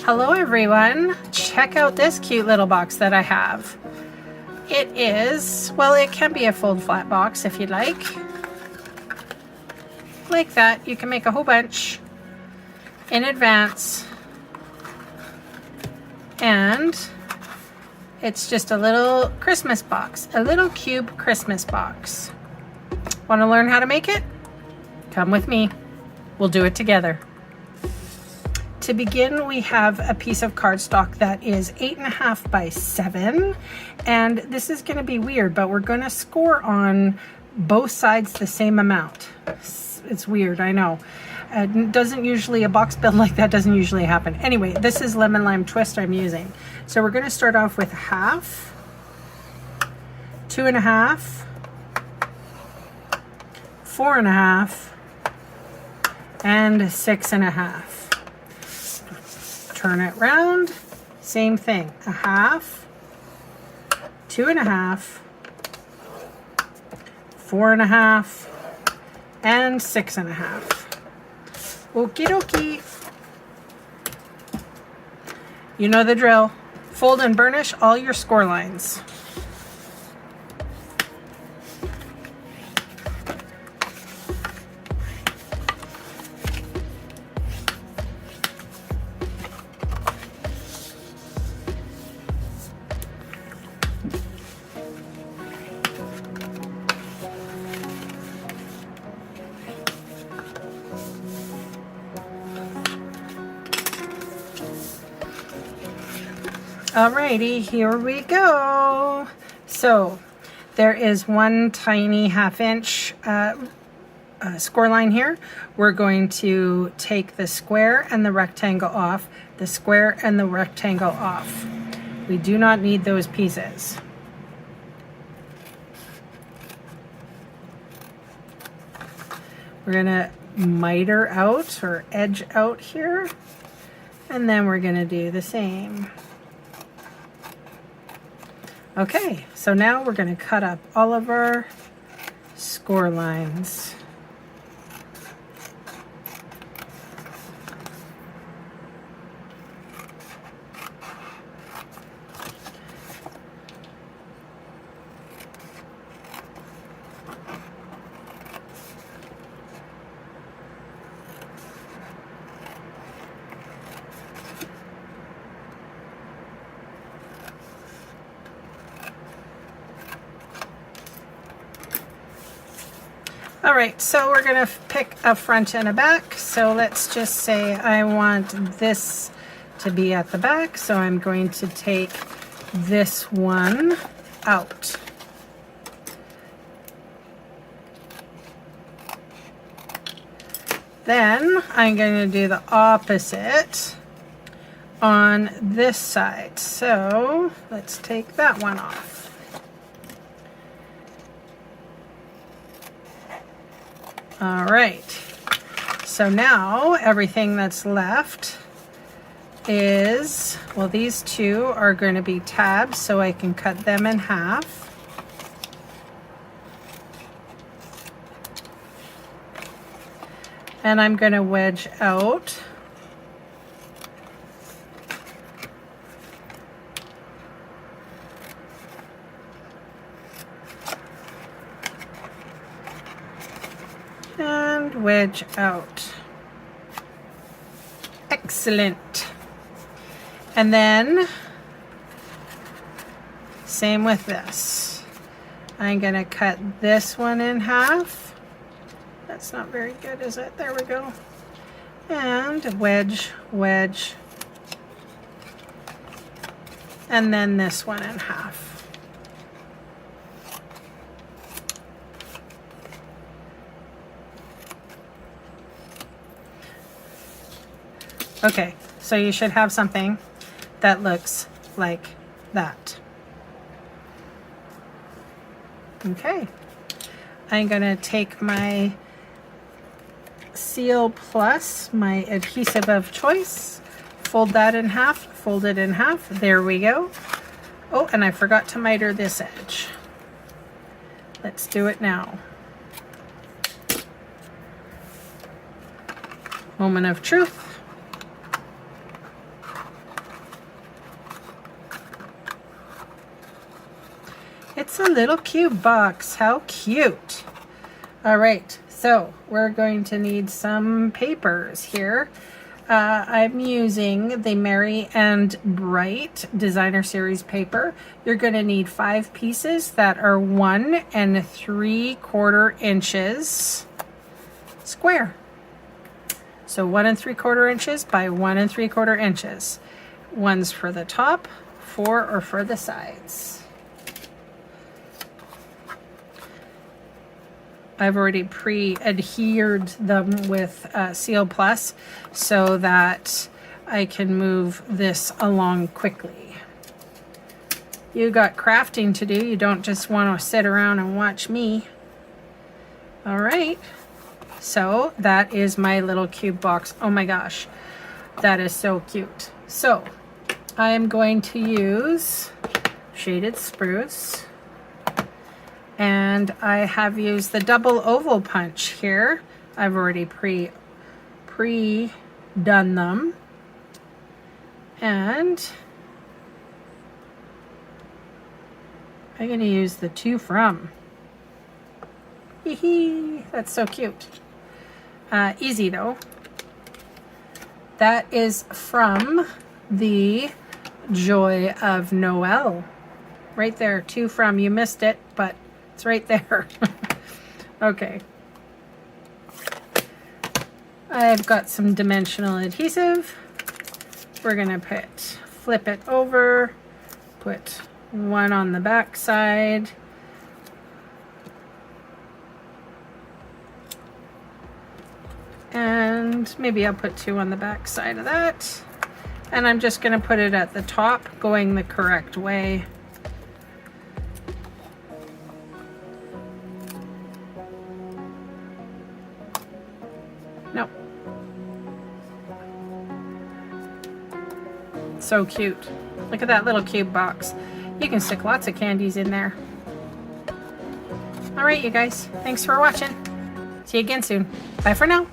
Hello everyone, check out this cute little box that I have. It is, well, it can be a fold flat box if you'd like that. You can make a whole bunch in advance, and it's just a little Christmas box, a little cube Christmas box. Want to learn how to make it? Come with me, we'll do it together. To begin, we have a piece of cardstock that is 8.5 by 7, and this is going to be weird, but we're going to score on both sides the same amount. It's weird, I know. Doesn't usually, a box build like that doesn't usually happen. Anyway, this is lemon lime twist I'm using. So we're going to start off with 1/2, 2.5, 4.5, and 6.5. Turn it round, same thing, 1/2, 2.5, 4.5, and 6.5. Okie dokie. You know the drill. Fold and burnish all your score lines. Alrighty, here we go. So there is one tiny 1/2 inch score line here. We're going to take the square and the rectangle off, the square and the rectangle off. We do not need those pieces. We're gonna miter out or edge out here, and then we're gonna do the same. Okay, so now we're going to cut up all of our score lines. All right, so we're gonna pick a front and a back. So let's just say I want this to be at the back. So I'm going to take this one out. Then I'm going to do the opposite on this side. So let's take that one off. All right, so now everything that's left is, well, these two are going to be tabs, so I can cut them in half. And I'm going to wedge out and wedge out. Excellent. And then same with this. I'm going to cut this one in half. That's not very good, is it? There we go. And wedge, wedge. And then this one in half. Okay, so you should have something that looks like that. Okay, I'm gonna take my Seal Plus, my adhesive of choice, fold that in half, fold it in half, there we go. Oh, and I forgot to miter this edge. Let's do it now. Moment of truth. It's a little cube box. How cute. All right, so we're going to need some papers here. I'm using the Merry and Bright Designer Series paper. You're going to need 5 pieces that are 1 3/4 inches square. So 1 3/4 inches by 1 3/4 inches. One's for the top, 4 are for the sides. I've already pre-adhered them with Seal Plus so that I can move this along quickly. You got crafting to do. You don't just want to sit around and watch me. All right. So that is my little cube box. Oh my gosh, that is so cute. So I am going to use shaded spruce. And I have used the double oval punch here. I've already pre-done them. And I'm going to use the to from. Hee hee, that's so cute. Easy though. That is from the Joy of Noel. Right there, to from. You missed it, but it's right there. Okay. I've got some dimensional adhesive. We're gonna flip it over, put one on the back side. And maybe I'll put 2 on the back side of that. And I'm just gonna put it at the top, going the correct way. Nope. So cute. Look at that little cube box. You can stick lots of candies in there. All right, you guys. Thanks for watching. See you again soon. Bye for now.